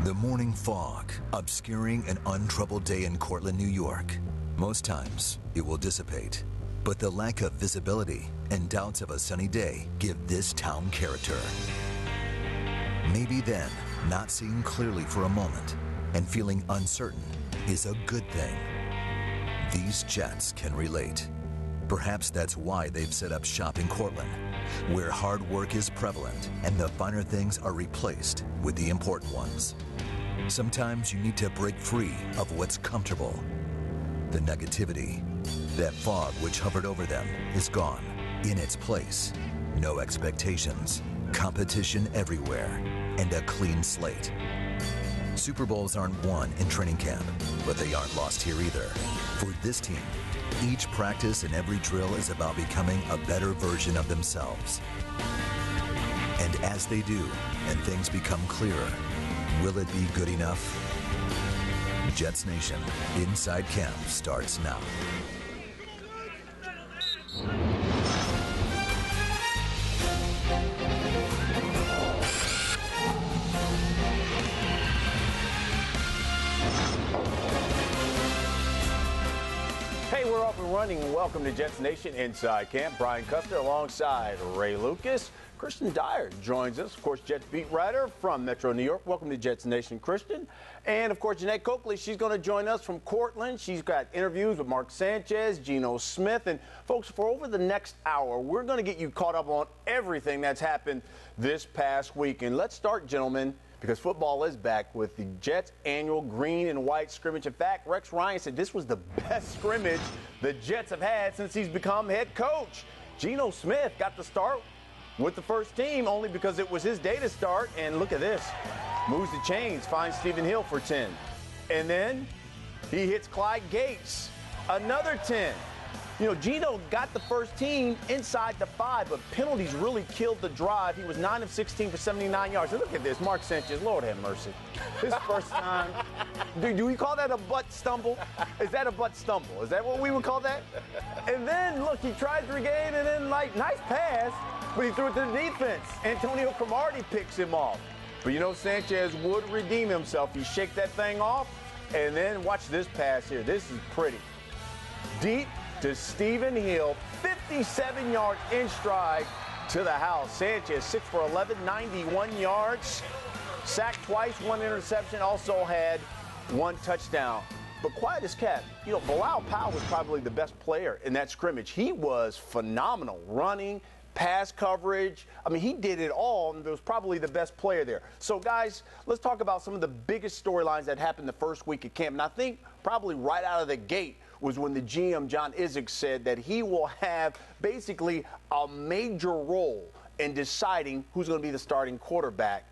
The morning fog, obscuring an untroubled day in Cortland, New York. Most times, it will dissipate. But the lack of visibility and doubts of a sunny day give this town character. Maybe then, not seeing clearly for a moment and feeling uncertain is a good thing. These Jets can relate. Perhaps that's why they've set up shop in Cortland, where hard work is prevalent and the finer things are replaced with the important ones. Sometimes you need to break free of what's comfortable. The negativity, that fog which hovered over them, is gone. In its place, no expectations, competition everywhere, and a clean slate. Super Bowls aren't won in training camp, but they aren't lost here either. For this team, each practice and every drill is about becoming a better version of themselves. And as they do, and things become clearer, will it be good enough? Jets Nation Inside Camp starts now. Hey, we're up and running. Welcome to Jets Nation Inside Camp. Brian Custer alongside Ray Lucas. Kristian Dyer joins us, of course, Jets beat writer from Metro New York. Welcome to Jets Nation, Kristian. And, of course, Jeanette Coakley, she's going to join us from Cortland. She's got interviews with Mark Sanchez, Geno Smith. And, folks, for over the next hour, we're going to get you caught up on everything that's happened this past week. And let's start, gentlemen, because football is back with the Jets' annual green and white scrimmage. In fact, Rex Ryan said this was the best scrimmage the Jets have had since he's become head coach. Geno Smith got the start with the first team only because it was his day to start. And look at this. Moves the chains, finds Stephen Hill for 10. And then he hits Clyde Gates, another 10. You know, Geno got the first team inside the 5, but penalties really killed the drive. He was 9 of 16 for 79 yards. And look at this, Mark Sanchez, Lord have mercy. His first time. Do we call that a butt stumble? Is that a butt stumble? Is that what we would call that? And then, look, he tried to regain, and then, nice pass, but he threw it to the defense. Antonio Cromartie picks him off. But, you know, Sanchez would redeem himself. He shake that thing off, and then watch this pass here. This is pretty. Deep to Stephen Hill, 57 yards in stride to the house. Sanchez, 6 for 11, 91 yards. Sacked twice, 1 interception, also had 1 touchdown. But quiet as kept, you know, Bilal Powell was probably the best player in that scrimmage. He was phenomenal, running, pass coverage. I mean, he did it all, and was probably the best player there. So, guys, let's talk about some of the biggest storylines that happened the first week of camp. And I think probably right out of the gate was when the GM, John Izek, said that he will have basically a major role in deciding who's going to be the starting quarterback.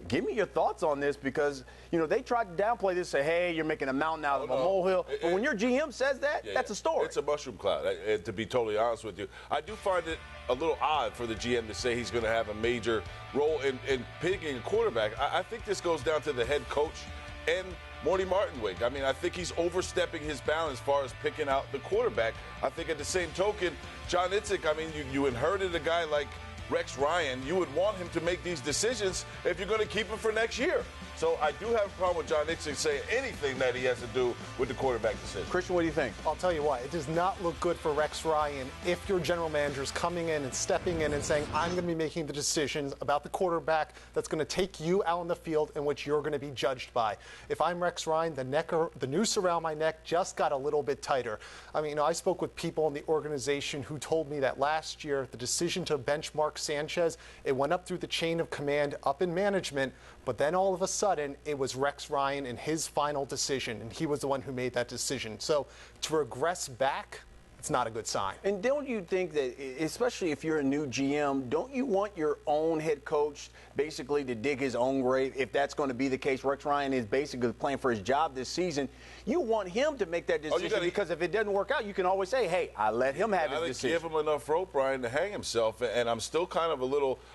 Give me your thoughts on this because, you know, they tried to downplay this, say, hey, you're making a mountain out of a molehill. But when your GM says that, that's a story. It's a mushroom cloud, to be totally honest with you. I do find it a little odd for the GM to say he's going to have a major role in picking a quarterback. I think this goes down to the head coach and Morty Martinwick. I mean, I think he's overstepping his bounds as far as picking out the quarterback. I think at the same token, John Izek, I mean, you inherited a guy like Rex Ryan. You would want him to make these decisions if you're going to keep him for next year. So I do have a problem with John Izek saying anything that he has to do with the quarterback decision. Kristian, what do you think? I'll tell you what, it does not look good for Rex Ryan if your general manager is coming in and stepping in and saying, I'm going to be making the decisions about the quarterback that's going to take you out on the field in which you're going to be judged by. If I'm Rex Ryan, the noose around my neck just got a little bit tighter. I mean, you know, I spoke with people in the organization who told me that last year the decision to bench Mark Sanchez, it went up through the chain of command up in management, but then all of a sudden it was Rex Ryan and his final decision, and he was the one who made that decision. So to regress back, it's not a good sign. And don't you think that, especially if you're a new GM, don't you want your own head coach basically to dig his own grave? If that's going to be the case, Rex Ryan is basically playing for his job this season. You want him to make that decision because if it doesn't work out, you can always say, hey, I let him have his decision. Give him enough rope, Brian, to hang himself. And I'm still kind of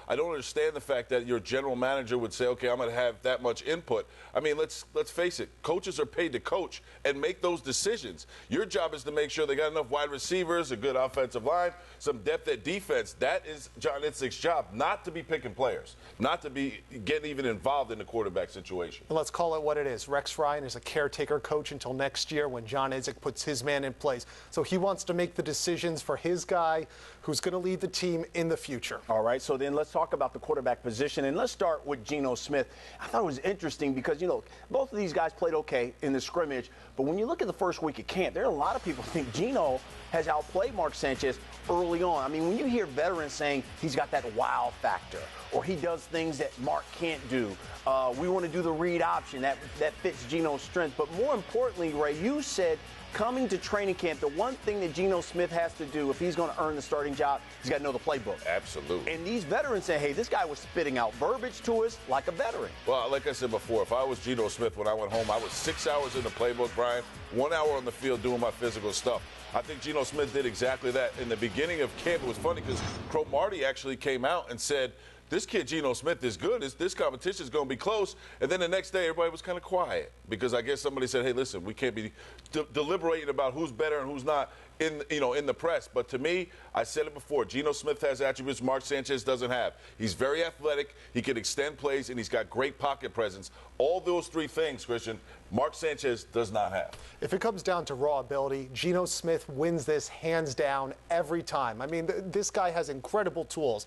I don't understand the fact that your general manager would say, okay, I'm going to have that much input. I mean, let's face it. Coaches are paid to coach and make those decisions. Your job is to make sure they got enough wide receivers receivers, a good offensive line, some depth at defense. That is John Itzig's job, not to be picking players, not to be getting even involved in the quarterback situation. And let's call it what it is. Rex Ryan is a caretaker coach until next year when John Idzik puts his man in place. So he wants to make the decisions for his guy who's going to lead the team in the future. All right, so then let's talk about the quarterback position, and let's start with Geno Smith. I thought it was interesting because, you know, both of these guys played okay in the scrimmage, but when you look at the first week of camp, there are a lot of people who think Geno has outplayed Mark Sanchez early on. I mean, when you hear veterans saying he's got that wow factor, or he does things that Mark can't do, we want to do the read option, that fits Geno's strength. But more importantly, Ray, you said coming to training camp, the one thing that Geno Smith has to do if he's going to earn the starting job, he's got to know the playbook. Absolutely. And these veterans say, hey, this guy was spitting out verbiage to us like a veteran. Well, like I said before, if I was Geno Smith when I went home, I was 6 hours in the playbook, Brian, 1 hour on the field doing my physical stuff. I think Geno Smith did exactly that. In the beginning of camp, it was funny because Cromartie actually came out and said, this kid Geno Smith is good. This competition is going to be close. And then the next day, everybody was kind of quiet because I guess somebody said, hey, listen, we can't be deliberating about who's better and who's not in the press. But to me, I said it before, Geno Smith has attributes Mark Sanchez doesn't have. He's very athletic, he can extend plays, and he's got great pocket presence. All those three things, Kristian, Mark Sanchez does not have. If it comes down to raw ability, Geno Smith wins this hands down every time. I mean, this guy has incredible tools,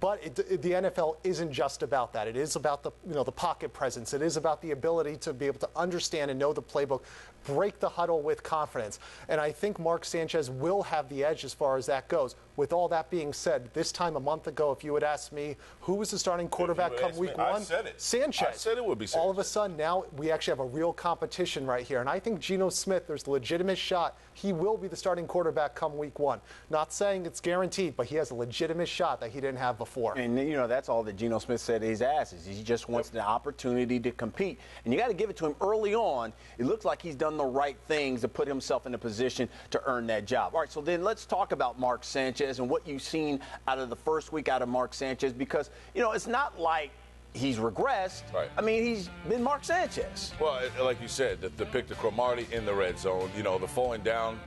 but the NFL isn't just about that. It is about the pocket presence. It is about the ability to be able to understand and know the playbook, break the huddle with confidence. And I think Mark Sanchez will have the edge as far as that goes. With all that being said, this time a month ago, if you had asked me who was the starting quarterback come week one, I said it. Sanchez. I said it would be Sanchez. All of a sudden, now we actually have a real competition right here. And I think Geno Smith, there's a legitimate shot. He will be the starting quarterback come week one. Not saying it's guaranteed, but he has a legitimate shot that he didn't have before. And, you know, that's all that Geno Smith said he's asked is he just wants the opportunity to compete. And you got to give it to him early on. It looks like he's done the right things to put himself in a position to earn that job. All right, so then let's talk about Mark Sanchez and what you've seen out of the first week out of Mark Sanchez because, you know, it's not like he's regressed. Right. I mean, he's been Mark Sanchez. Well, like you said, the pick to Cromartie in the red zone, you know, the falling down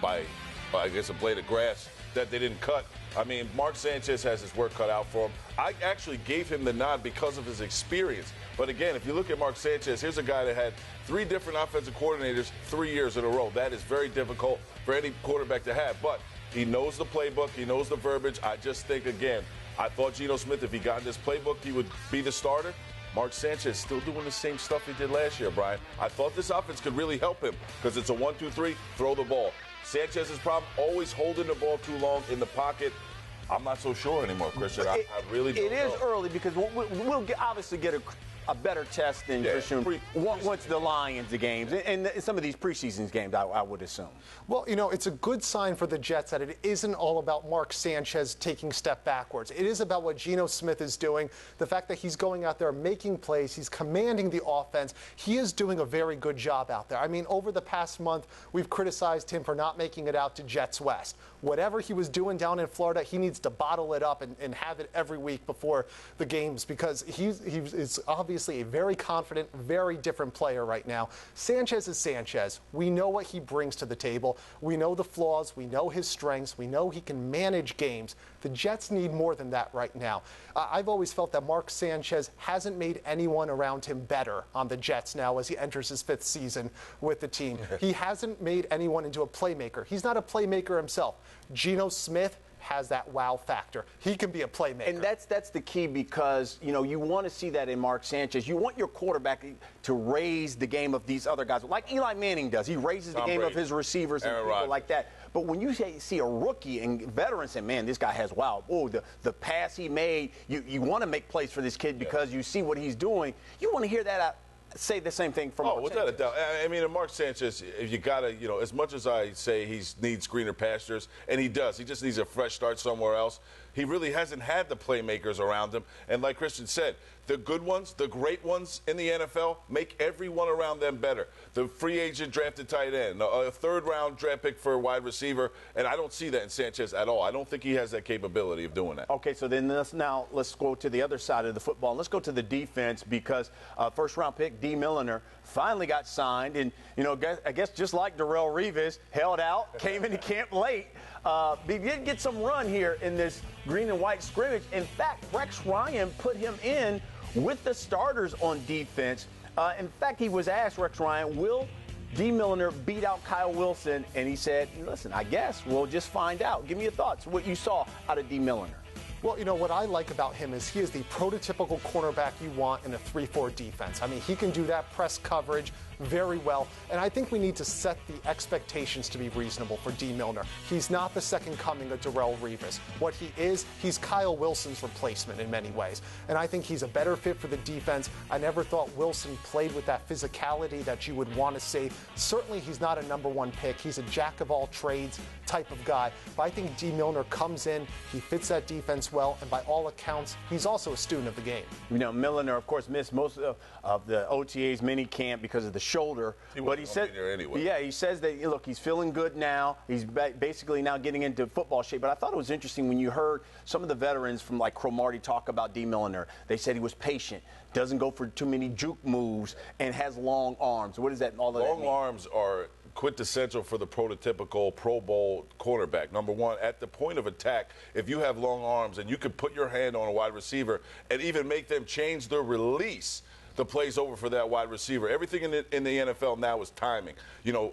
by I guess, a blade of grass that they didn't cut. I mean, Mark Sanchez has his work cut out for him. I actually gave him the nod because of his experience. But again, if you look at Mark Sanchez, here's a guy that had 3 different offensive coordinators 3 years in a row. That is very difficult for any quarterback to have. But he knows the playbook. He knows the verbiage. I just think, again, I thought Geno Smith, if he got in this playbook, he would be the starter. Mark Sanchez still doing the same stuff he did last year, Brian. I thought this offense could really help him because it's a 1-2-3, throw the ball. Sanchez's problem, always holding the ball too long in the pocket. I'm not so sure anymore, Kristian. I really don't know. It is early because we'll obviously get a better test than Kristian once the Lions the games and some of these preseason games, I would assume. Well, you know, it's a good sign for the Jets that it isn't all about Mark Sanchez taking a step backwards. It is about what Geno Smith is doing, the fact that he's going out there making plays, he's commanding the offense. He is doing a very good job out there. I mean, over the past month, we've criticized him for not making it out to Jets West. Whatever he was doing down in Florida, he needs to bottle it up and have it every week before the games because he's obviously a very confident, very different player right now. Sanchez is Sanchez. We know what he brings to the table. We know the flaws. We know his strengths. We know he can manage games. The Jets need more than that right now. I've always felt that Mark Sanchez hasn't made anyone around him better on the Jets now as he enters his 5th season with the team. He hasn't made anyone into a playmaker. He's not a playmaker himself. Geno Smith has that wow factor. He can be a playmaker. And that's the key because, you know, you want to see that in Mark Sanchez. You want your quarterback to raise the game of these other guys, like Eli Manning does. He raises the game of his receivers and people like that. But when you see a rookie and veteran say, man, this guy has wow. Oh, the pass he made, you want to make plays for this kid because you see what he's doing. You want to hear that say the same thing from Mark without a doubt. I mean, Mark Sanchez, if you got to, you know, as much as I say he needs greener pastures, and he does, he just needs a fresh start somewhere else. he really hasn't had the playmakers around him. And like Kristian said, the good ones, the great ones in the NFL, make everyone around them better. The free agent drafted tight end, a third-round draft pick for a wide receiver, and I don't see that in Sanchez at all. I don't think he has that capability of doing that. Okay, so then let's go to the other side of the football. Let's go to the defense because first-round pick D. Milliner finally got signed, and I guess just like Darrelle Revis, held out, came into camp late. But he did get some run here in this green and white scrimmage. In fact, Rex Ryan put him in with the starters on defense. In fact, he was asked, Rex Ryan, will D. Milliner beat out Kyle Wilson? And he said, listen, I guess we'll just find out. Give me your thoughts, what you saw out of D. Milliner. Well, what I like about him is he is the prototypical cornerback you want in a 3-4 defense. I mean, he can do that press coverage very well, and I think we need to set the expectations to be reasonable for D. Milliner. He's not the second coming of Darrelle Revis. What he is, he's Kyle Wilson's replacement in many ways, and I think he's a better fit for the defense. I never thought Wilson played with that physicality that you would want to see. Certainly, he's not a #1 pick. He's a jack-of-all-trades type of guy, but I think D. Milliner comes in, he fits that defense well, and by all accounts, he's also a student of the game. Milliner, of course, missed most of the OTA's mini camp because of the shoulder. But he said, anyway. Yeah, he says that, look, he's feeling good now. He's basically now getting into football shape. But I thought it was interesting when you heard some of the veterans from like Cromartie talk about D. Milliner. They said he was patient, doesn't go for too many juke moves, and has long arms. What does that all of that mean? Long arms are quintessential for the prototypical Pro Bowl cornerback. Number one, at the point of attack, if you have long arms and you can put your hand on a wide receiver and even make them change their release, the play's over for that wide receiver. Everything in the NFL now is timing.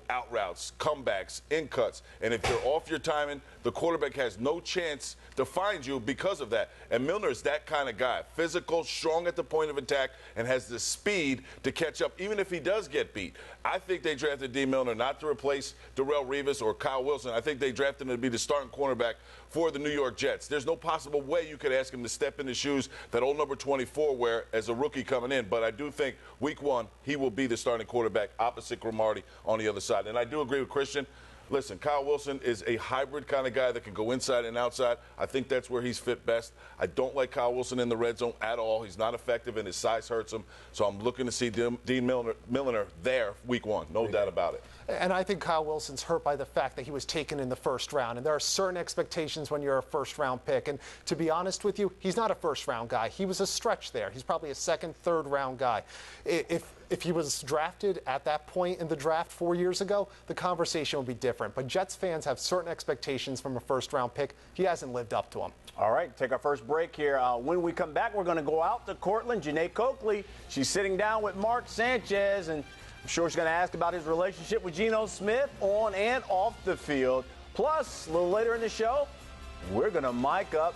Out routes, comebacks, in cuts. And if you're off your timing, the quarterback has no chance to find you because of that. And Milliner is that kind of guy. Physical, strong at the point of attack, and has the speed to catch up even if he does get beat. I think they drafted D. Milliner not to replace Darrelle Revis or Kyle Wilson. I think they drafted him to be the starting cornerback for the New York Jets. There's no possible way you could ask him to step in the shoes that old number 24 wear as a rookie coming in. But I do think week 1, he will be the starting quarterback opposite Cromartie on the other side. And I do agree with Kristian. Listen, Kyle Wilson is a hybrid kind of guy that can go inside and outside. I think that's where he's fit best. I don't like Kyle Wilson in the red zone at all. He's not effective, and his size hurts him. So I'm looking to see Dean Milliner there week 1, no doubt about it. And I think Kyle Wilson's hurt by the fact that he was taken in the first round. And there are certain expectations when you're a first-round pick. And to be honest with you, he's not a first-round guy. He was a stretch there. He's probably a second, third-round guy. If he was drafted at that point in the draft 4 years ago, the conversation would be different. But Jets fans have certain expectations from a first-round pick. He hasn't lived up to them. All right, take our first break here. When we come back, we're going to go out to Cortland. Janae Coakley, she's sitting down with Mark Sanchez, and I'm sure she's going to ask about his relationship with Geno Smith on and off the field. Plus, a little later in the show, we're going to mic up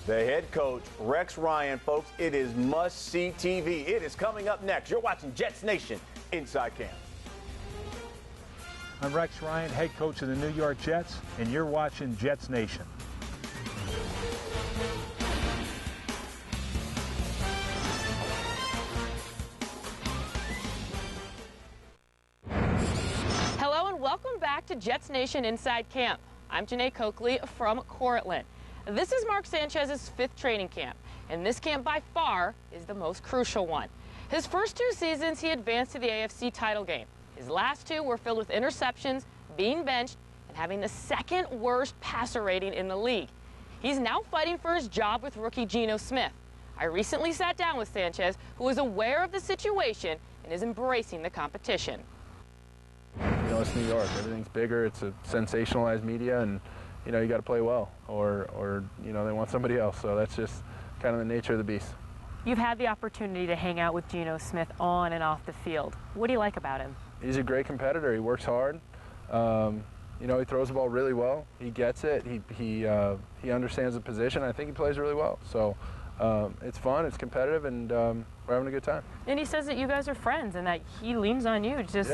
the head coach, Rex Ryan. Folks, it is must-see TV. It is coming up next. You're watching Jets Nation Inside Camp. I'm Rex Ryan, head coach of the New York Jets, and you're watching Jets Nation. Hello and welcome back to Jets Nation Inside Camp. I'm Janae Coakley from Cortland. This is Mark Sanchez's 5th training camp, and this camp by far is the most crucial one. His first 2 seasons, he advanced to the AFC title game. His last 2 were filled with interceptions, being benched, and having the 2nd worst passer rating in the league. He's now fighting for his job with rookie Geno Smith. I recently sat down with Sanchez, who is aware of the situation and is embracing the competition. It's New York. Everything's bigger. It's a sensationalized media, and you got to play well, or they want somebody else. So that's just kind of the nature of the beast. You've had the opportunity to hang out with Geno Smith on and off the field. What do you like about him? He's a great competitor. He works hard. He throws the ball really well. He gets it. He understands the position. I think he plays really well. So it's fun. It's competitive, and we're having a good time. And he says that you guys are friends and that he leans on you. Just is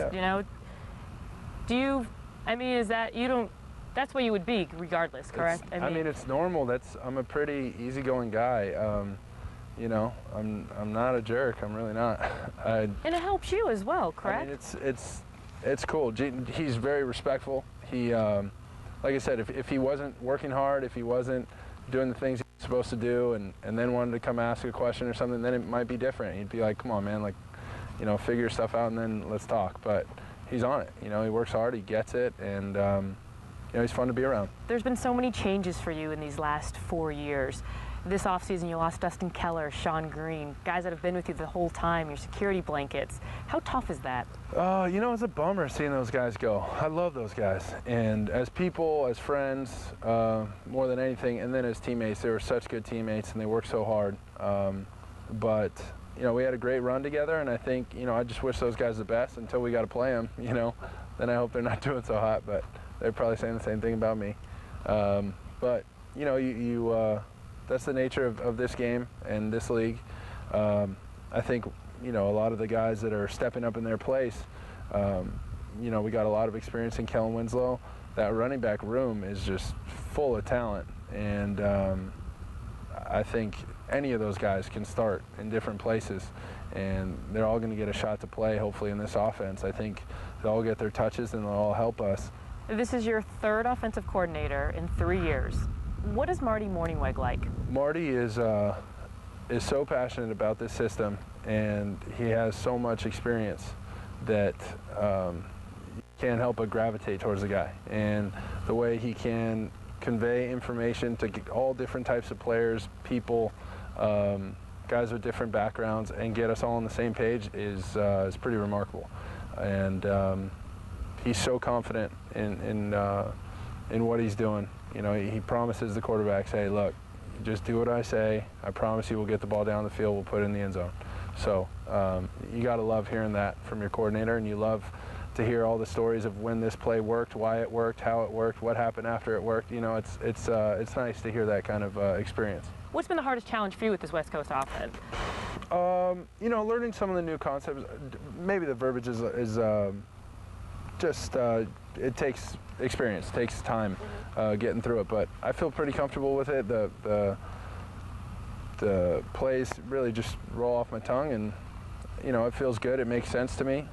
that you don't? That's what you would be regardless, correct? I mean, it's normal. I'm a pretty easygoing guy. I'm not a jerk. I'm really not. And it helps you as well, correct? I mean, it's cool. He's very respectful. He, like I said, if he wasn't working hard, if he wasn't doing the things he's supposed to do, and then wanted to come ask a question or something, then it might be different. He'd be like, come on, man, like, you know, figure stuff out and then let's talk. But he's on it. You know, he works hard, he gets it, and, you know, he's fun to be around. There's been so many changes for you in these last 4 years. This offseason, you lost Dustin Keller, Sean Green, guys that have been with you the whole time, your security blankets. How tough is that? You know, it's a bummer seeing those guys go. I love those guys. And as people, as friends, more than anything, and then as teammates, they were such good teammates and they worked so hard. But, you know, we had a great run together, and I think, you know, I just wish those guys the best until we got to play them, you know. Then I hope they're not doing so hot, but they're probably saying the same thing about me. But, you know, that's the nature of this game and this league. I think, you know, a lot of the guys that are stepping up in their place, you know, we got a lot of experience in Kellen Winslow. That running back room is just full of talent, and I think any of those guys can start in different places, and they're all going to get a shot to play, hopefully, in this offense. I think they'll all get their touches and they'll all help us. This is your third offensive coordinator in 3 years. What is Marty Morningweg like? Marty is so passionate about this system, and he has so much experience that you can't help but gravitate towards the guy. And the way he can convey information to all different types of players, people, guys with different backgrounds, and get us all on the same page is pretty remarkable. And he's so confident in what he's doing. You know, he promises the quarterbacks, hey, look, just do what I say. I promise you we'll get the ball down the field, we'll put it in the end zone. So you got to love hearing that from your coordinator, and you love to hear all the stories of when this play worked, why it worked, how it worked, what happened after it worked. You know, it's nice to hear that kind of experience. What's been the hardest challenge for you with this West Coast offense? You know, learning some of the new concepts. Maybe the verbiage is just it takes experience, takes time getting through it. But I feel pretty comfortable with it. The plays really just roll off my tongue, and you know, it feels good. It makes sense to me.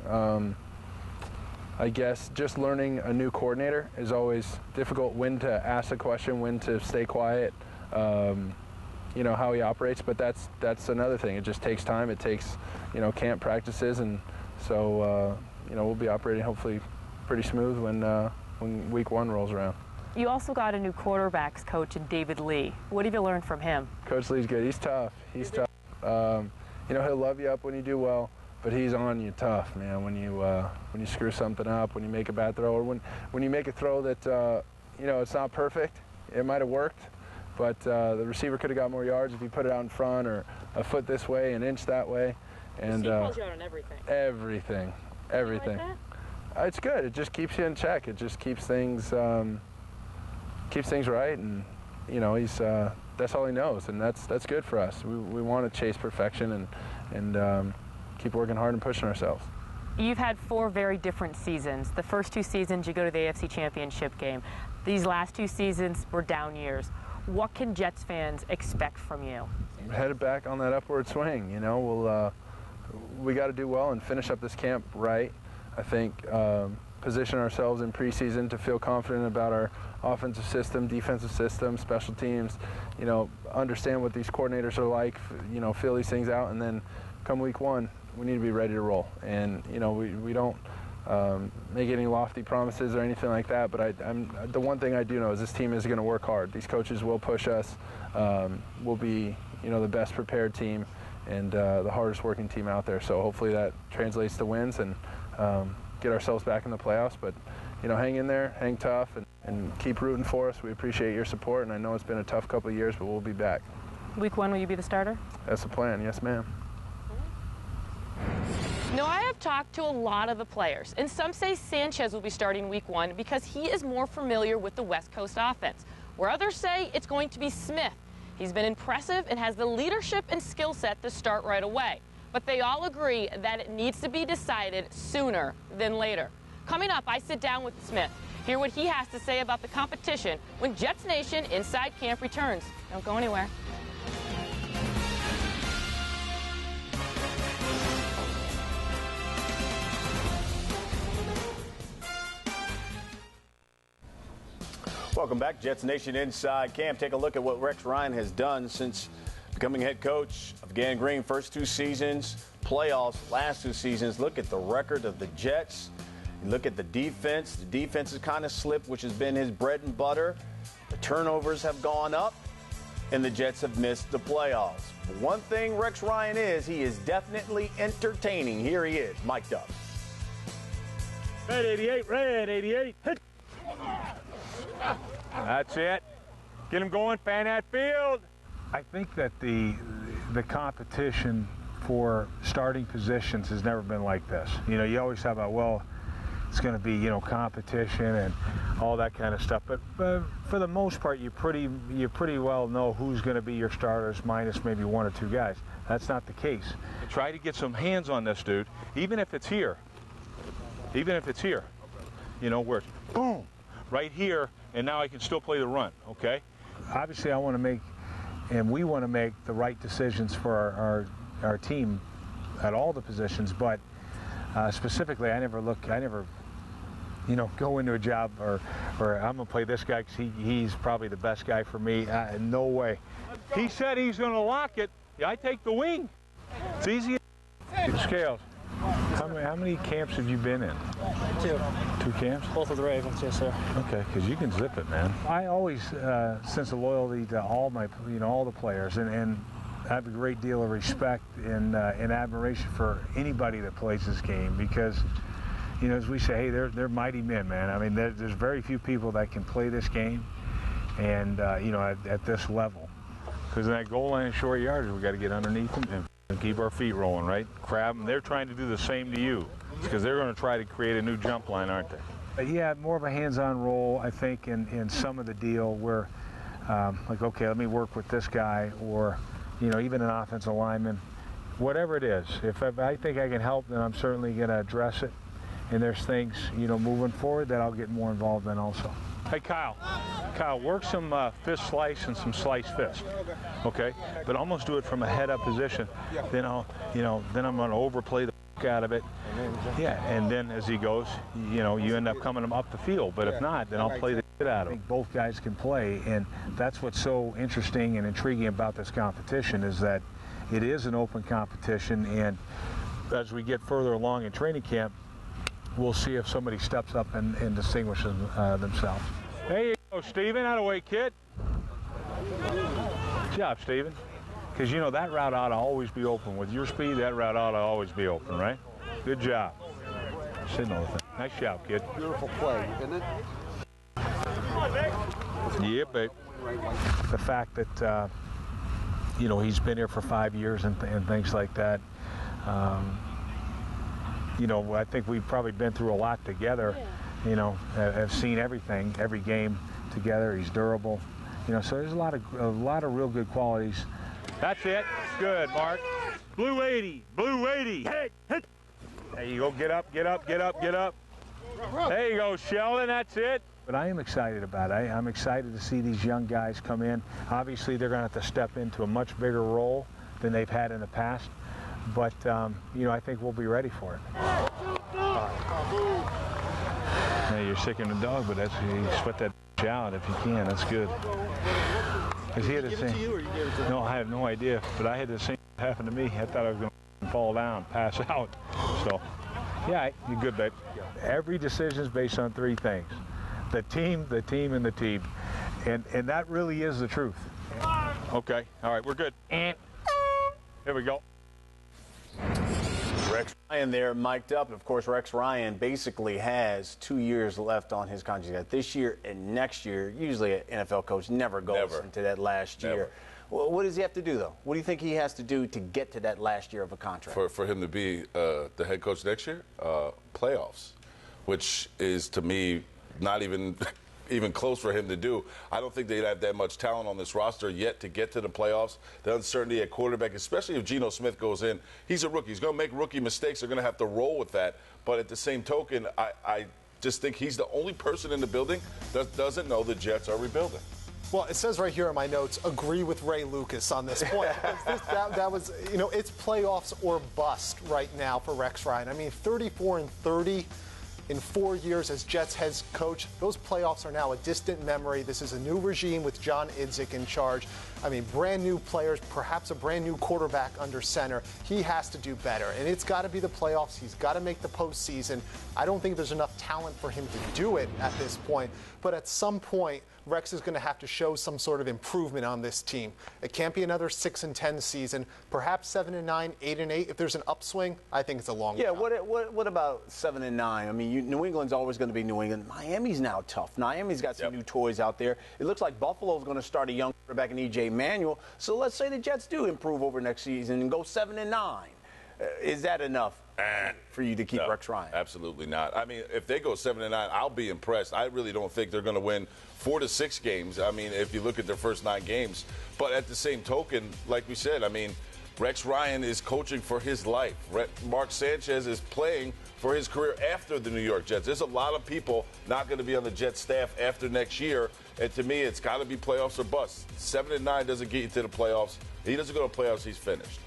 I guess just learning a new coordinator is always difficult. When to ask a question, when to stay quiet. You know, how he operates, but that's another thing. It just takes time. It takes, you know, camp practices, and so you know, we'll be operating hopefully pretty smooth when week 1 rolls around. You also got a new quarterbacks coach in David Lee. What have you learned from him? Coach Lee's good. He's tough. He's tough. You know, he'll love you up when you do well, but he's on you tough, man. When you screw something up, when you make a bad throw, or when you make a throw that you know, it's not perfect. It might have worked, but the receiver could have got more yards if he put it out in front, or a foot this way, an inch that way. And he calls you out on everything. Everything. You like that? It's good. It just keeps you in check. It just keeps things right, and you know, he's that's all he knows, and that's good for us. We want to chase perfection and keep working hard and pushing ourselves. You've had 4 very different seasons. The first 2 seasons you go to the AFC Championship game. These last 2 seasons were down years. What can Jets fans expect from you? Headed back on that upward swing. You know, we got to do well and finish up this camp right. I think position ourselves in preseason to feel confident about our offensive system, defensive system, special teams. You know, understand what these coordinators are like. You know, feel these things out, and then come week 1, we need to be ready to roll. And you know, we don't make any lofty promises or anything like that. But the one thing I do know is this team is going to work hard. These coaches will push us. We'll be, you know, the best prepared team and the hardest working team out there. So hopefully that translates to wins and get ourselves back in the playoffs. But you know, hang in there, hang tough, and keep rooting for us. We appreciate your support, and I know it's been a tough couple of years, but we'll be back. Week 1, will you be the starter? That's the plan. Yes, ma'am. No, I have talked to a lot of the players, and some say Sanchez will be starting week 1 because he is more familiar with the West Coast offense, where others say it's going to be Smith. He's been impressive and has the leadership and skill set to start right away. But they all agree that it needs to be decided sooner than later. Coming up, I sit down with Smith, hear what he has to say about the competition when Jets Nation Inside Camp returns. Don't go anywhere. Welcome back, Jets Nation Inside Camp. Take a look at what Rex Ryan has done since becoming head coach of Gang Green. First 2 seasons, playoffs, last 2 seasons. Look at the record of the Jets. You look at the defense. The defense has kind of slipped, which has been his bread and butter. The turnovers have gone up, and the Jets have missed the playoffs. But one thing Rex Ryan is, he is definitely entertaining. Here he is, mic'd up. Red 88, red 88, hit. That's it. Get him going, fan that field. I think that the competition for starting positions has never been like this. You know, you always have it's going to be, competition and all that kind of stuff. But for the most part, you pretty well know who's going to be your starters, minus maybe 1 or 2 guys. That's not the case. Try to get some hands on this dude, even if it's here. Even if it's here. Where it's boom, right here, and now I can still play the run, okay? Obviously, I want to make, and we want to make the right decisions for our team at all the positions, but specifically, I never go into a job or I'm going to play this guy because he's probably the best guy for me. No way. He said he's going to lock it. Yeah, I take the wing. It's easy. Scales. How many camps have you been in? 2. 2 camps? Both with the Ravens, yes, sir. Okay, because you can zip it, man. I always sense a loyalty to all my, all the players, and I have a great deal of respect and admiration for anybody that plays this game because, as we say, hey, they're mighty men, man. I mean, there's very few people that can play this game, and at this level, because in that goal line and short yardage, we got to get underneath them and keep our feet rolling, right? Crab them. They're trying to do the same to you because they're going to try to create a new jump line, aren't they? Yeah, more of a hands-on role, I think, in some of the deal where, okay, let me work with this guy, or, even an offensive lineman, whatever it is. If I think I can help, then I'm certainly going to address it. And there's things, moving forward that I'll get more involved in also. Hey, Kyle, work some fist slice and some slice fist, okay? But almost do it from a head-up position. Then then I'm going to overplay the out of it. Yeah, and then as he goes, you end up coming up the field. But if not, then I'll play the shit out of him. Both guys can play, and that's what's so interesting and intriguing about this competition is that it is an open competition, and as we get further along in training camp, we'll see if somebody steps up and distinguishes themselves. There you go, Steven. Out of the way, kid. Good job, Steven. Because, that route ought to always be open. With your speed, that route ought to always be open, right? Good job. Sitting on the thing. Nice job, kid. Beautiful play, isn't it? Yeah, babe. The fact that, he's been here for 5 years and things like that. I think we've probably been through a lot together. Have seen everything, every game together. He's durable. So there's a lot of real good qualities. That's it. Good, Mark. Blue 80. Blue 80. Hey, hit. There you go. Get up, get up, get up, get up. There you go, Sheldon. That's it. But I am excited about it. I'm excited to see these young guys come in. Obviously, they're going to have to step into a much bigger role than they've had in the past. But, I think we'll be ready for it. Hey, you're sick in the dog, but you sweat that out if you can. That's good. Because he had the same. No, I have no idea. But I had the same happen to me. I thought I was going to fall down, pass out. So, yeah, you're good, babe. Every decision is based on 3 things: the team, and the team, and that really is the truth. Okay. All right, we're good. And here we go. Rex Ryan there mic'd up. Of course, Rex Ryan basically has 2 years left on his contract. This year and next year, usually an NFL coach never goes into that last year. Well, what does he have to do, though? What do you think he has to do to get to that last year of a contract? For him to be the head coach next year? Playoffs, which is, to me, not even close for him to do. I don't think they'd have that much talent on this roster yet to get to the playoffs. The uncertainty at quarterback, especially if Geno Smith goes in, he's a rookie. He's going to make rookie mistakes. They're going to have to roll with that. But at the same token, I just think he's the only person in the building that doesn't know the Jets are rebuilding. Well, it says right here in my notes, agree with Ray Lucas on this point. that was, it's playoffs or bust right now for Rex Ryan. I mean, 34-30. in 4 years as Jets head coach. Those playoffs are now a distant memory. This is a new regime with John Idzik in charge. I mean, brand new players, perhaps a brand new quarterback under center. He has to do better, and it's got to be the playoffs. He's got to make the postseason. I don't think there's enough talent for him to do it at this point, but at some point, Rex is going to have to show some sort of improvement on this team. It can't be another 6-10 season. Perhaps 7-9, 8-8. If there's an upswing, I think it's a long shot. What about 7-9? I mean, New England's always going to be New England. Miami's now tough. Miami's got some new toys out there. It looks like Buffalo's going to start a young quarterback in E.J. Manuel. So let's say the Jets do improve over next season and go 7-9. Is that enough for you to keep Rex Ryan? Absolutely not. I mean, if they go 7-9, I'll be impressed. I really don't think they're going to win 4 to 6 games. I mean, if you look at their first 9 games. But at the same token, like we said, I mean, Rex Ryan is coaching for his life. Mark Sanchez is playing for his career after the New York Jets. There's a lot of people not going to be on the Jets staff after next year. And to me, it's got to be playoffs or bust. 7-9 doesn't get you to the playoffs. He doesn't go to playoffs, he's finished.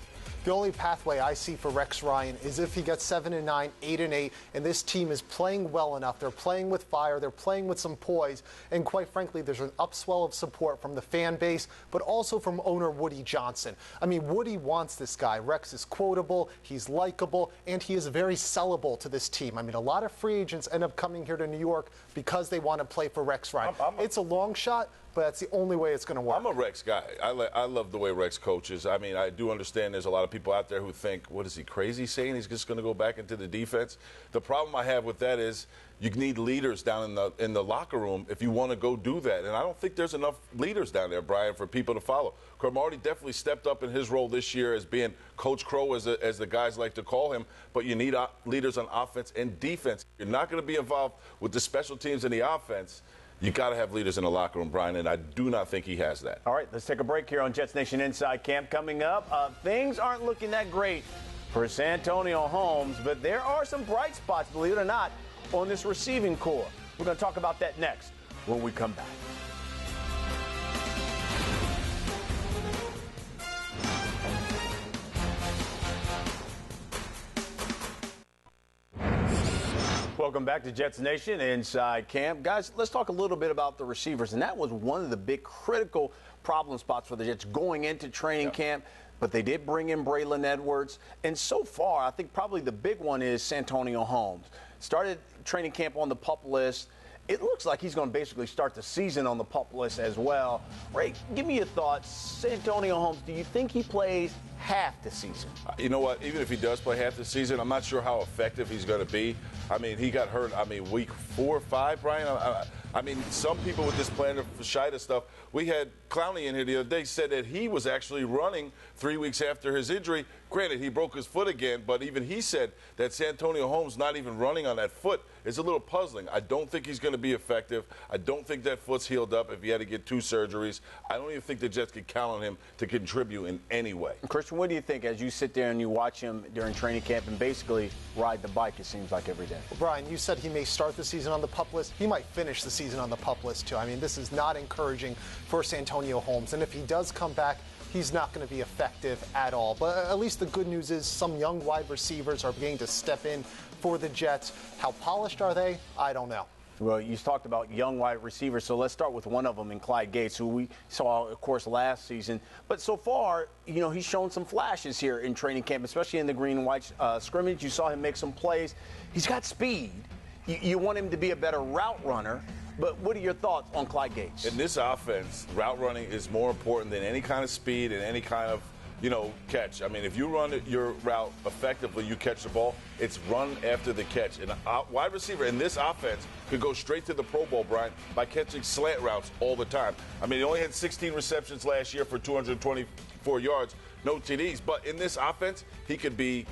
The only pathway I see for Rex Ryan is if he gets 7-9, 8-8, and this team is playing well enough. They're playing with fire. They're playing with some poise. And quite frankly, there's an upswell of support from the fan base, but also from owner Woody Johnson. I mean, Woody wants this guy. Rex is quotable, he's likable, and he is very sellable to this team. I mean, a lot of free agents end up coming here to New York because they want to play for Rex Ryan. It's a long shot, but that's the only way it's going to work. I'm a Rex guy. I love the way Rex coaches. I mean, I do understand there's a lot of people out there who think, what is he crazy saying? He's just going to go back into the defense. The problem I have with that is you need leaders down in the locker room if you want to go do that. And I don't think there's enough leaders down there, Brian, for people to follow. Cromartie definitely stepped up in his role this year as being Coach Crow, as the guys like to call him. But you need leaders on offense and defense. You're not going to be involved with the special teams and the offense. You got to have leaders in the locker room, Brian, and I do not think he has that. All right, let's take a break here on Jets Nation Inside Camp. Coming up, things aren't looking that great for Santonio Holmes, but there are some bright spots, believe it or not, on this receiving core. We're going to talk about that next when we come back. Welcome back to Jets Nation Inside Camp. Guys, let's talk a little bit about the receivers. And that was one of the big critical problem spots for the Jets going into training camp. But they did bring in Braylon Edwards. And so far, I think probably the big one is Santonio Holmes. Started training camp on the PUP list. It looks like he's going to basically start the season on the PUP list as well. Ray, give me your thoughts. Santonio Holmes, do you think he plays half the season? You know what? Even if he does play half the season, I'm not sure how effective he's going to be. I mean, he got hurt, week 4 or 5, Brian. I mean, some people with this plantar fasciitis stuff, we had Clowney in here the other day, said that he was actually running 3 weeks after his injury. Granted, he broke his foot again, but even he said that Santonio Holmes not even running on that foot is a little puzzling. I don't think he's going to be effective. I don't think that foot's healed up if he had to get 2 surgeries. I don't even think the Jets could count on him to contribute in any way. Kristian, what do you think as you sit there and you watch him during training camp and basically ride the bike, it seems like, every day? Well, Brian, you said he may start the season on the PUP list. He might finish the season on the PUP list, too. I mean, this is not encouraging for Santonio Holmes. And if he does come back, he's not going to be effective at all. But at least the good news is some young wide receivers are beginning to step in for the Jets. How polished are they? I don't know. Well, you talked about young wide receivers, so let's start with one of them in Clyde Gates, who we saw, of course, last season. But so far, you know, he's shown some flashes here in training camp, especially in the green and white scrimmage. You saw him make some plays. He's got speed. You want him to be a better route runner. But what are your thoughts on Clyde Gates? In this offense, route running is more important than any kind of speed and any kind of, catch. I mean, if you run your route effectively, you catch the ball, it's run after the catch. And a wide receiver in this offense could go straight to the Pro Bowl, Brian, by catching slant routes all the time. I mean, he only had 16 receptions last year for 224 yards, no TDs. But in this offense, he could be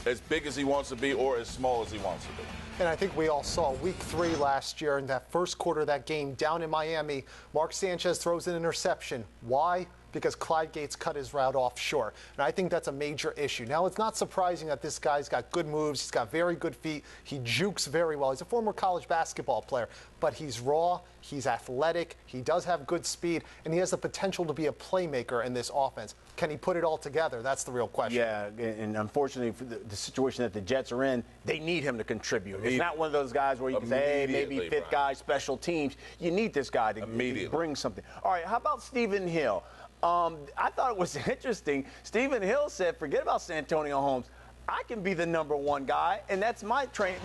as big as he wants to be or as small as he wants to be. And I think we all saw week 3 last year in that first quarter of that game down in Miami. Mark Sanchez throws an interception. Why? because Clyde Gates cut his route off short. And I think that's a major issue. Now, it's not surprising that this guy's got good moves. He's got very good feet. He jukes very well. He's a former college basketball player, but he's raw. He's athletic. He does have good speed, and he has the potential to be a playmaker in this offense. Can he put it all together? That's the real question. Yeah, and unfortunately, for the situation that the Jets are in, they need him to contribute. It's not one of those guys where you can say, hey, maybe fifth guy, special teams. You need this guy to bring something. All right, how about Stephen Hill? I thought it was interesting. Stephen Hill said, forget about Santonio Holmes. I can be the #1 guy, and that's my train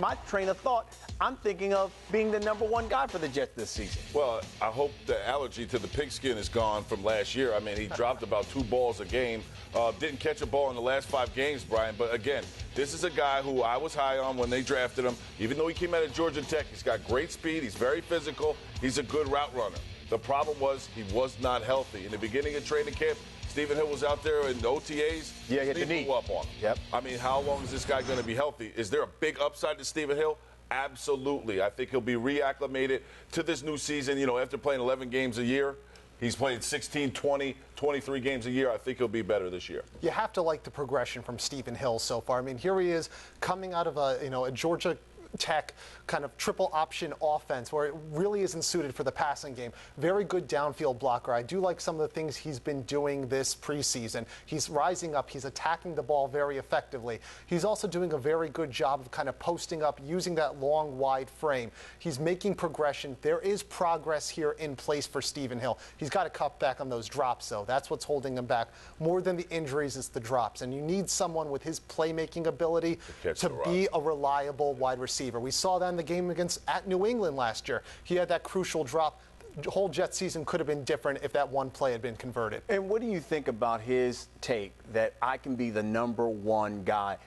of thought. I'm thinking of being the #1 guy for the Jets this season. Well, I hope the allergy to the pigskin is gone from last year. I mean, he dropped about 2 balls a game. Didn't catch a ball in the last 5 games, Brian. But, again, this is a guy who I was high on when they drafted him. Even though he came out of Georgia Tech, he's got great speed. He's very physical. He's a good route runner. The problem was he was not healthy. In the beginning of training camp, Stephen Hill was out there in the OTAs. Yeah, hit the knee. Blew up on him. Yep. I mean, how long is this guy going to be healthy? Is there a big upside to Stephen Hill? Absolutely. I think he'll be reacclimated to this new season. You know, after playing 11 games a year, he's played 16, 20, 23 games a year. I think he'll be better this year. You have to like the progression from Stephen Hill so far. I mean, here he is coming out of a Georgia Tech kind of triple option offense where it really isn't suited for the passing game. Very good downfield blocker. I do like some of the things he's been doing this preseason. He's rising up. He's attacking the ball very effectively. He's also doing a very good job of kind of posting up, using that long, wide frame. He's making progression. There is progress here in place for Stephen Hill. He's got to cut back on those drops, though. That's what's holding him back. More than the injuries, it's the drops. And you need someone with his playmaking ability to be a reliable wide receiver. We saw that in the game at New England last year. He had that crucial drop. The whole Jet season could have been different if that one play had been converted. And what do you think about his take that I can be the #1 guy?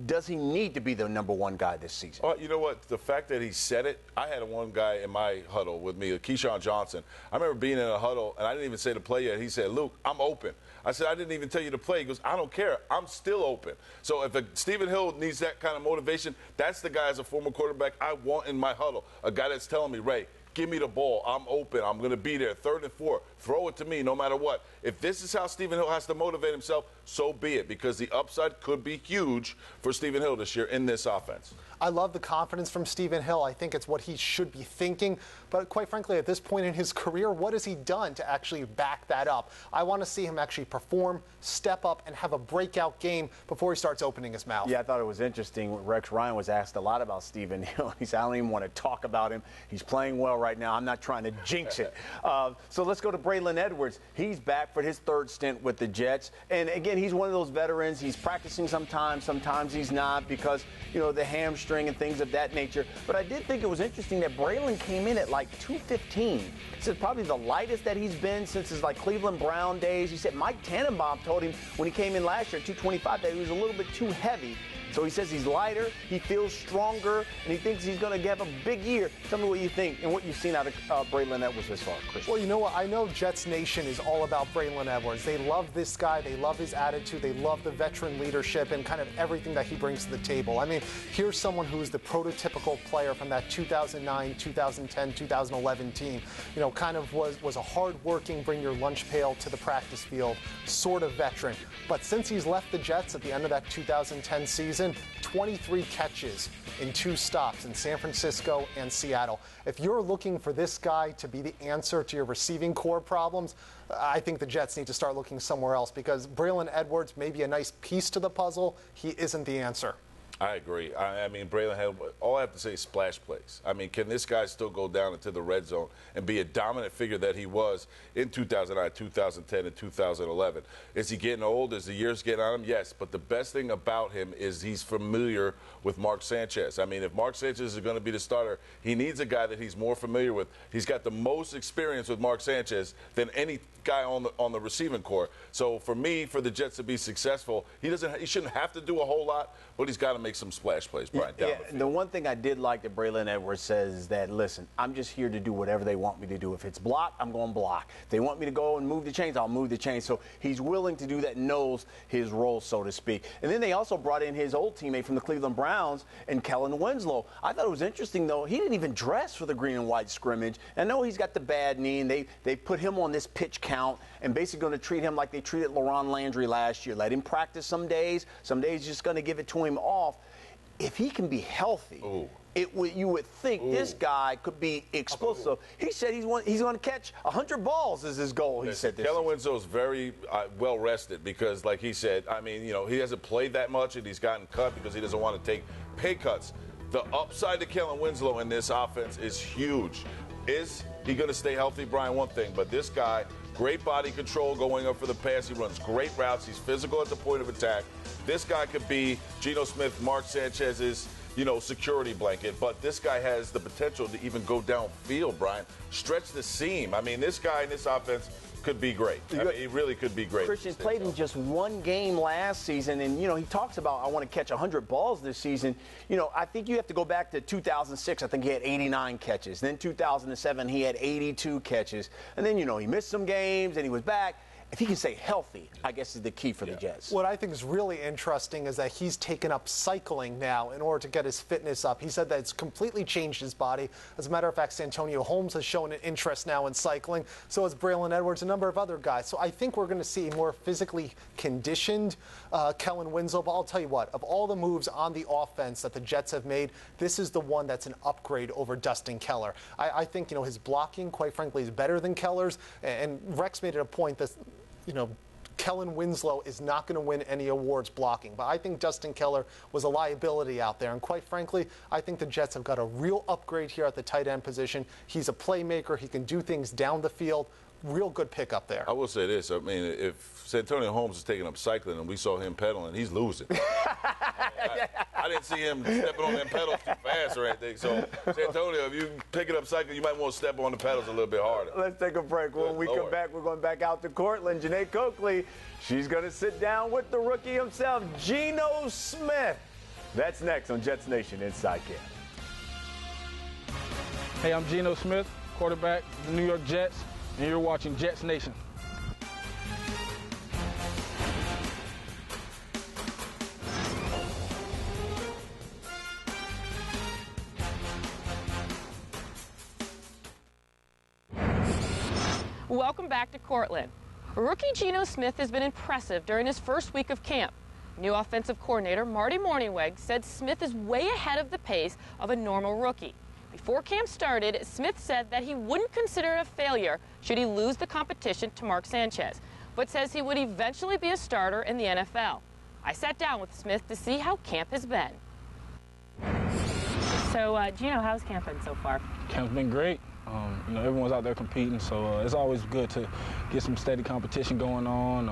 Does he need to be the #1 guy this season? Well, you know what? The fact that he said it, I had one guy in my huddle with me, Keyshawn Johnson. I remember being in a huddle, and I didn't even say the play yet. He said, Luke, I'm open. I said, I didn't even tell you to play. He goes, I don't care. I'm still open. So if Stephen Hill needs that kind of motivation, that's the guy as a former quarterback I want in my huddle, a guy that's telling me, Ray, give me the ball. I'm open. I'm going to be there. 3rd and 4. Throw it to me no matter what. If this is how Stephen Hill has to motivate himself, so be it, because the upside could be huge for Stephen Hill this year in this offense. I love the confidence from Stephen Hill. I think it's what he should be thinking. But quite frankly, at this point in his career, what has he done to actually back that up? I want to see him actually perform, step up, and have a breakout game before he starts opening his mouth. Yeah, I thought it was interesting. Rex Ryan was asked a lot about Stephen Hill. He said, I don't even want to talk about him. He's playing well right now. I'm not trying to jinx it. So let's go to Braylon Edwards. He's back for his 3rd stint with the Jets. And again, he's one of those veterans. He's practicing sometimes he's not because, the hamstring and things of that nature. But I did think it was interesting that Braylon came in at like 215. This is probably the lightest that he's been since his Cleveland Brown days. He said Mike Tannenbaum told him when he came in last year at 225 that he was a little bit too heavy. So he says he's lighter, he feels stronger, and he thinks he's going to have a big year. Tell me what you think and what you've seen out of Braylon Edwards this far, Kristian. Well, you know what? I know Jets Nation is all about Braylon Edwards. They love this guy. They love his attitude. They love the veteran leadership and kind of everything that he brings to the table. I mean, here's someone who's the prototypical player from that 2009, 2010, 2011 team. Kind of was a hard-working, bring your lunch pail to the practice field sort of veteran. But since he's left the Jets at the end of that 2010 season, 23 catches in 2 stops in San Francisco and Seattle. If you're looking for this guy to be the answer to your receiving core problems, I think the Jets need to start looking somewhere else because Braylon Edwards may be a nice piece to the puzzle. He isn't the answer. I agree. I mean, Braylon had, all I have to say is splash plays. I mean, can this guy still go down into the red zone and be a dominant figure that he was in 2009, 2010, and 2011? Is he getting old? Is the years getting on him? Yes. But the best thing about him is he's familiar with Mark Sanchez. I mean, if Mark Sanchez is going to be the starter, he needs a guy that he's more familiar with. He's got the most experience with Mark Sanchez than any guy on the receiving corps. So for me, for the Jets to be successful, he shouldn't have to do a whole lot, but he's got to make make some splash plays, Brian. Down the field. The one thing I did like that Braylon Edwards says is that, listen, I'm just here to do whatever they want me to do. If it's block, I'm going to block. If they want me to go and move the chains, I'll move the chains. So he's willing to do that, knows his role, so to speak. And then they also brought in his old teammate from the Cleveland Browns and Kellen Winslow. I thought it was interesting, though, he didn't even dress for the green and white scrimmage. I know he's got the bad knee, and they put him on this pitch count and basically going to treat him like they treated LaRon Landry last year. Let him practice some days just going to give it to him off. If he can be healthy, you would think this guy could be explosive. He said he's going to catch 100 balls is his goal, he said this. Kellen Winslow's very well rested because, like he said, I mean, he hasn't played that much and he's gotten cut because he doesn't want to take pay cuts. The upside to Kellen Winslow in this offense is huge. Is he going to stay healthy, Brian? One thing, but this guy, great body control going up for the pass. He runs great routes. He's physical at the point of attack. This guy could be Geno Smith, Mark Sanchez's, security blanket. But this guy has the potential to even go downfield, Brian. Stretch the seam. I mean, this guy in this offense could be great. I mean, he really could be great. Kristian played in just one game last season, and, he talks about, I want to catch 100 balls this season. I think you have to go back to 2006. I think he had 89 catches. Then 2007, he had 82 catches. And then, he missed some games, and he was back. If he can stay healthy, I guess is the key for the Jets. What I think is really interesting is that he's taken up cycling now in order to get his fitness up. He said that it's completely changed his body. As a matter of fact, Santonio Holmes has shown an interest now in cycling. So has Braylon Edwards, a number of other guys. So I think we're going to see a more physically conditioned Kellen Winslow. But I'll tell you what, of all the moves on the offense that the Jets have made, this is the one that's an upgrade over Dustin Keller. I think, his blocking, quite frankly, is better than Keller's. And Rex made it a point that Kellen Winslow is not going to win any awards blocking. But I think Dustin Keller was a liability out there. And quite frankly, I think the Jets have got a real upgrade here at the tight end position. He's a playmaker. He can do things down the field. Real good pickup there. I will say this. I mean, if Santonio Holmes is taking up cycling and we saw him pedaling, he's losing. I didn't see him stepping on them pedals too fast or anything. So, Santonio, if you pick it up cycling, you might want to step on the pedals a little bit harder. Let's take a break. When we come back, we're going back out to Cortland. Janae Coakley, she's going to sit down with the rookie himself, Geno Smith. That's next on Jets Nation Inside Camp. Hey, I'm Geno Smith, quarterback of the New York Jets, and you're watching Jets Nation. Welcome back to Cortland. Rookie Geno Smith has been impressive during his first week of camp. New offensive coordinator Marty Mornhinweg said Smith is way ahead of the pace of a normal rookie. Before camp started, Smith said that he wouldn't consider it a failure should he lose the competition to Mark Sanchez, but says he would eventually be a starter in the NFL. I sat down with Smith to see how camp has been. So, Geno, how's camp been so far? Camp's been great. Everyone's out there competing, so it's always good to get some steady competition going on.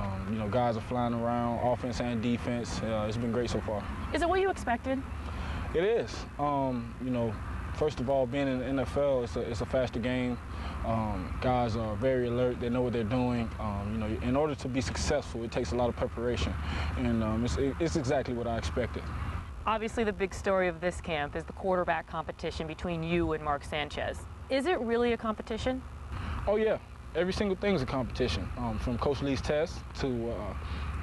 Guys are flying around, offense and defense. It's been great so far. Is it what you expected? It is. First of all, being in the NFL, it's a faster game. Guys are very alert. They know what they're doing. In order to be successful, it takes a lot of preparation, and it's exactly what I expected. Obviously, the big story of this camp is the quarterback competition between you and Mark Sanchez. Is it really a competition? Oh, yeah. Every single thing is a competition, from Coach Lee's tests to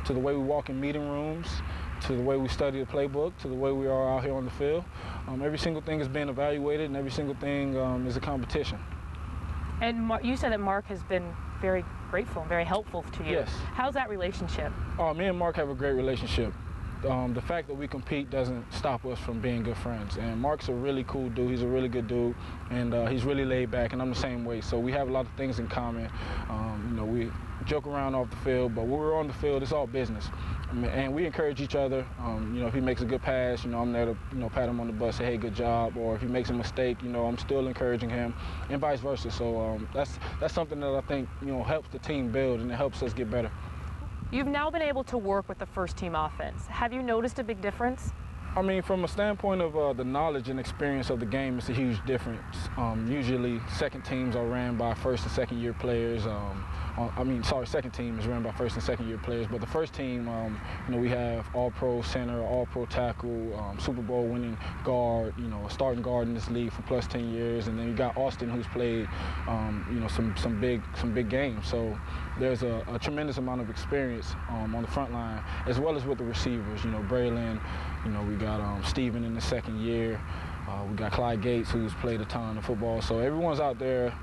the way we walk in meeting rooms, to the way we study the playbook, to the way we are out here on the field. Every single thing is being evaluated, and every single thing is a competition. And you said that Mark has been very grateful and very helpful to you. Yes. How's that relationship? Me and Mark have a great relationship. The fact that we compete doesn't stop us from being good friends. And Mark's a really cool dude. He's a really good dude, and he's really laid back, and I'm the same way. So we have a lot of things in common. We joke around off the field, but when we're on the field, it's all business. And we encourage each other. If he makes a good pass, I'm there to pat him on the butt, say, hey, good job. Or if he makes a mistake, I'm still encouraging him, and vice versa. So that's something that I think helps the team build, and it helps us get better. You've now been able to work with the first-team offense. Have you noticed a big difference? From a standpoint of the knowledge and experience of the game, it's a huge difference. Usually, second teams are ran by first and second-year players. second team is run by first and second year players, but the first team, we have all-pro center, all-pro tackle, Super Bowl winning guard, a starting guard in this league for plus 10 years, and then you got Austin, who's played, some big games. So there's a tremendous amount of experience on the front line, as well as with the receivers. Braylon, we got Steven in the second year. We got Clyde Gates, who's played a ton of football. So everyone's out there.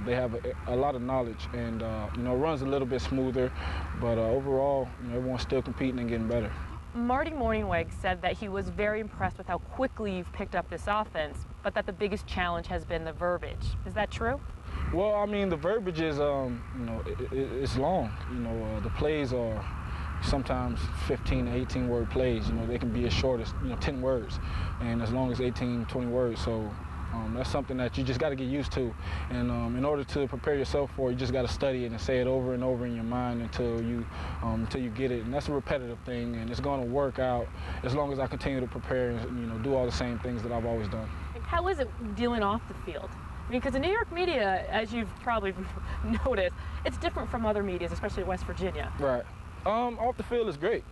They have a lot of knowledge, and it runs a little bit smoother. But overall, everyone's still competing and getting better. Marty Morningweg said that he was very impressed with how quickly you've picked up this offense, but that the biggest challenge has been the verbiage. Is that true? Well, the verbiage is, it's long. The plays are sometimes 15 to 18 word plays. They can be as short as 10 words, and as long as 18, 20 words. So that's something that you just got to get used to, and in order to prepare yourself for it, you just got to study it and say it over and over in your mind until you get it. And that's a repetitive thing, and it's going to work out as long as I continue to prepare and do all the same things that I've always done. How is it dealing off the field? Because the New York media, as you've probably noticed, it's different from other medias, especially West Virginia. Right. Off the field is great.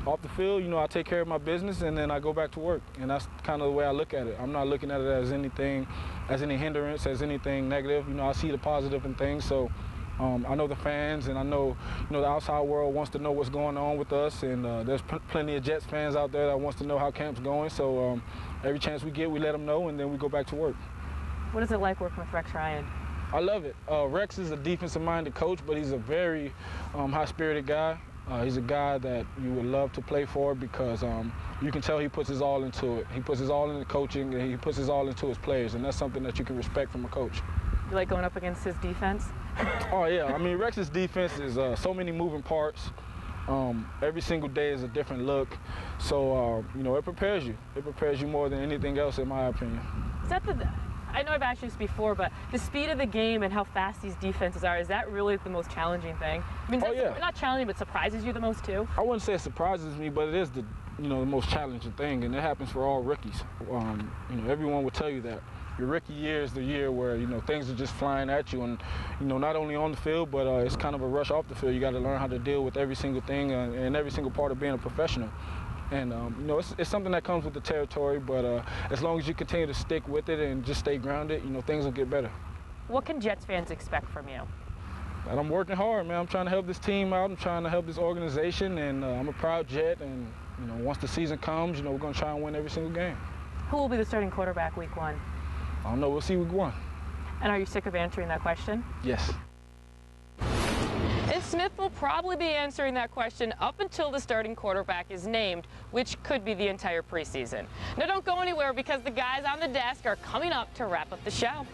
Off the field, I take care of my business and then I go back to work. And that's kind of the way I look at it. I'm not looking at it as any hindrance, as anything negative. I see the positive in things. So I know the fans, and I know, the outside world wants to know what's going on with us. And there's plenty of Jets fans out there that wants to know how camp's going. So every chance we get, we let them know, and then we go back to work. What is it like working with Rex Ryan? I love it. Rex is a defensive-minded coach, but he's a very high-spirited guy. He's a guy that you would love to play for because you can tell he puts his all into it. He puts his all into coaching, and he puts his all into his players, and that's something that you can respect from a coach. You like going up against his defense? Oh, yeah. Rex's defense is so many moving parts. Every single day is a different look. So, it prepares you. It prepares you more than anything else, in my opinion. Is that I know I've asked you this before, but the speed of the game and how fast these defenses are, is that really the most challenging thing? Not challenging, but surprises you the most too? I wouldn't say it surprises me, but it is the most challenging thing, and it happens for all rookies. Everyone will tell you that. Your rookie year is the year where, things are just flying at you, and, not only on the field, but it's kind of a rush off the field. You got to learn how to deal with every single thing and every single part of being a professional. And, it's something that comes with the territory, but as long as you continue to stick with it and just stay grounded, things will get better. What can Jets fans expect from you? And I'm working hard, man. I'm trying to help this team out. I'm trying to help this organization, and I'm a proud Jet. And, once the season comes, we're going to try and win every single game. Who will be the starting quarterback week 1? I don't know. We'll see week 1. And are you sick of answering that question? Yes. And Smith will probably be answering that question up until the starting quarterback is named, which could be the entire preseason. Now don't go anywhere because the guys on the desk are coming up to wrap up the show.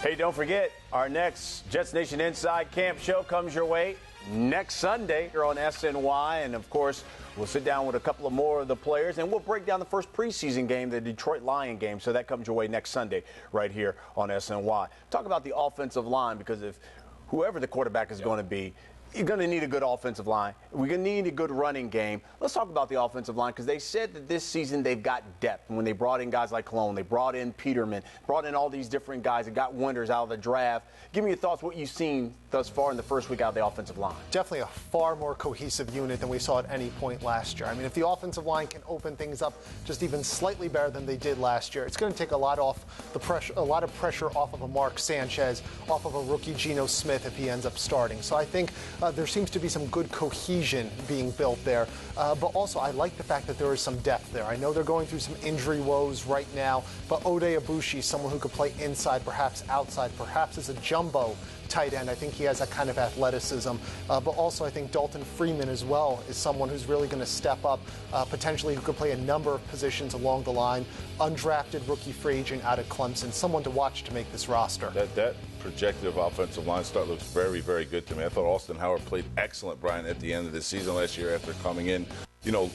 Hey, don't forget, our next Jets Nation Inside Camp show comes your way next Sunday here on SNY. And, of course, we'll sit down with a couple of more of the players, and we'll break down the first preseason game, the Detroit Lion game. So that comes your way next Sunday right here on SNY. Talk about the offensive line, because if whoever the quarterback is going to be, you're going to need a good offensive line. We're going to need a good running game. Let's talk about the offensive line, because they said that this season they've got depth. And when they brought in guys like Cologne, they brought in Peterman, brought in all these different guys that got Winters out of the draft. Give me your thoughts, what you've seen thus far in the first week out of the offensive line. Definitely a far more cohesive unit than we saw at any point last year. If the offensive line can open things up just even slightly better than they did last year, it's going to take a lot of pressure off of a Mark Sanchez, off of a rookie Geno Smith if he ends up starting. So I think there seems to be some good cohesion being built there. But also, I like the fact that there is some depth there. I know they're going through some injury woes right now, but Ode Abushi, someone who could play inside, perhaps outside, perhaps as a jumbo tight end. I think he has that kind of athleticism. But also, I think Dalton Freeman as well is someone who's really going to step up, potentially who could play a number of positions along the line. Undrafted rookie free agent out of Clemson, someone to watch to make this roster. That projected offensive line start looks very, very good to me. I thought Austin Howard played excellent, Brian, at the end of the season last year after coming in,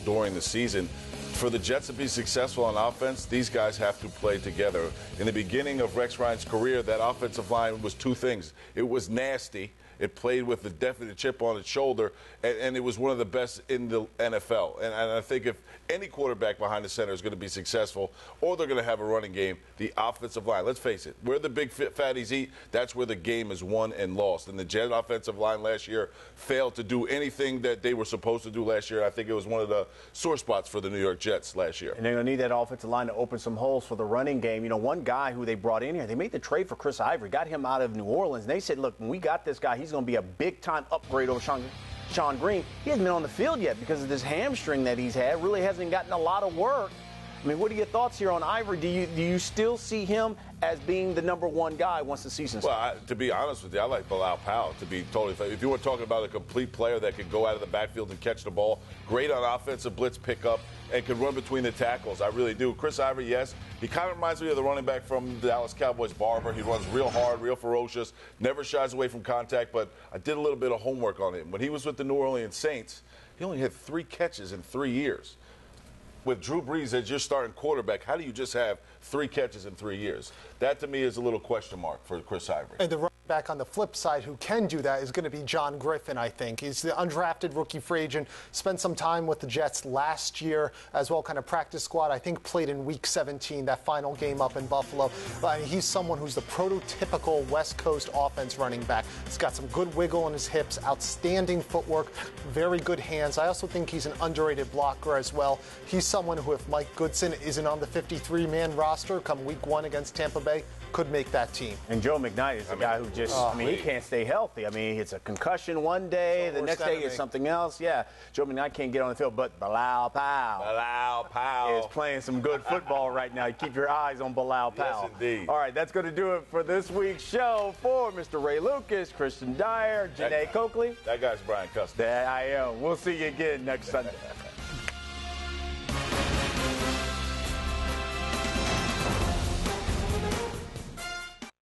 during the season. For the Jets to be successful on offense, these guys have to play together. In the beginning of Rex Ryan's career, that offensive line was two things. It was nasty, It played with a definite chip on its shoulder, and it was one of the best in the NFL. And I think if any quarterback behind the center is going to be successful, or they're going to have a running game, the offensive line. Let's face it, where the big fatties eat, that's where the game is won and lost. And the Jet offensive line last year failed to do anything that they were supposed to do last year. I think it was one of the sore spots for the New York Jets last year. And they're going to need that offensive line to open some holes for the running game. You know, one guy who they brought in here, they made the trade for Chris Ivory, got him out of New Orleans. And they said, look, when we got this guy, he's going to be a big-time upgrade over Sean Green. He hasn't been on the field yet because of this hamstring that he's had. Really hasn't gotten a lot of work. I mean, what are your thoughts here on Ivory? Do you still see him as being the #1 guy once the season starts? Well, to be honest with you, I like Bilal Powell, to be totally fair. If you were talking about a complete player that could go out of the backfield and catch the ball, great on offensive blitz pickup, and could run between the tackles, I really do. Chris Ivory, yes, he kind of reminds me of the running back from the Dallas Cowboys, Barber. He runs real hard, real ferocious, never shies away from contact, but I did a little bit of homework on him. When he was with the New Orleans Saints, he only had 3 catches in 3 years. With Drew Brees as your starting quarterback, how do you just have 3 catches in 3 years? That, to me, is a little question mark for Chris Ivory. And the running back on the flip side who can do that is going to be John Griffin, I think. He's the undrafted rookie free agent, spent some time with the Jets last year as well, kind of practice squad. I think played in Week 17, that final game up in Buffalo. He's someone who's the prototypical West Coast offense running back. He's got some good wiggle in his hips, outstanding footwork, very good hands. I also think he's an underrated blocker as well. He's someone who, if Mike Goodson isn't on the 53-man roster come Week 1 against Tampa Bay, could make that team. And Joe McKnight is a guy who just, he can't stay healthy. I mean, it's a concussion one day, the next day it's something else. Yeah, Joe McKnight can't get on the field, but Bilal Powell is playing some good football right now. You keep your eyes on Bilal Powell. Yes, indeed. All right, that's going to do it for this week's show. For Mr. Ray Lucas, Kristian Dyer, Janae Coakley. That guy's Brian Custer. There I am. We'll see you again next Sunday.